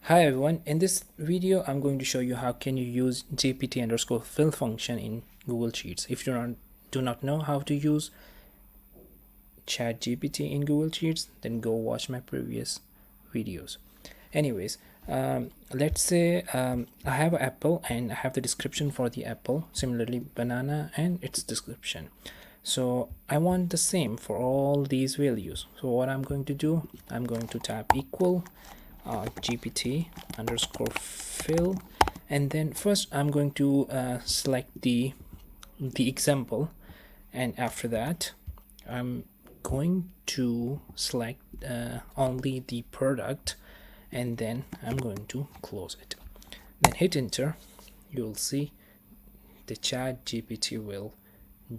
Hi everyone, in this video I'm going to show you how can you use GPT underscore fill function in Google Sheets. If you do not know how to use ChatGPT in Google Sheets, then go watch my previous videos. Anyways, let's say I have an apple and I have the description for the apple, similarly banana and its description. So I want the same for all these values. So what I'm going to do, I'm going to type equal GPT underscore fill, and then first I'm going to select the example, and after that I'm going to select only the product, and then I'm going to close it, then hit enter. You'll see the ChatGPT will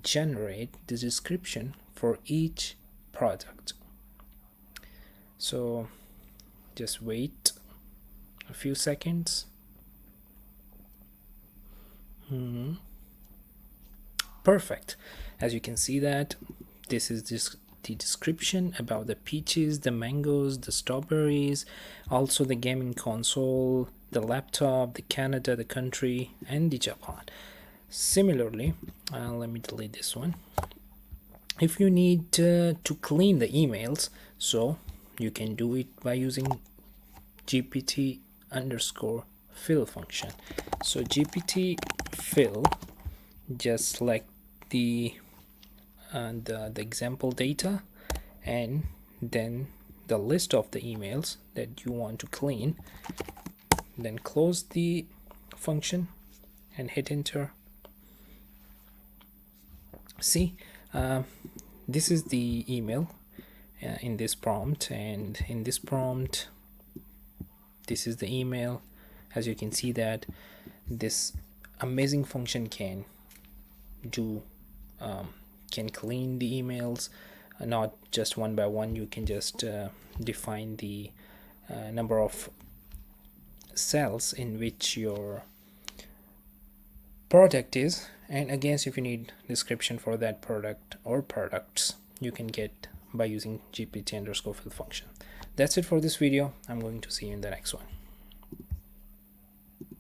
generate the description for each product. So just wait a few seconds. Perfect. As you can see that this is the description about the peaches, the mangoes, the strawberries, also the gaming console, the laptop, the Canada, the country, and the Japan. Similarly, let me delete this one. If you need to clean the emails, so you can do it by using GPT underscore fill function. So GPT fill, just select the example data and then the list of the emails that you want to clean, then close the function and hit enter. See, this is the email in this prompt, and in this prompt this is the email. As you can see that this amazing function can do can clean the emails, not just one by one. You can just define the number of cells in which your product is, and again, if you need description for that product or products, you can get by using GPT underscore fill function. That's it for this video. I'm going to see you in the next one.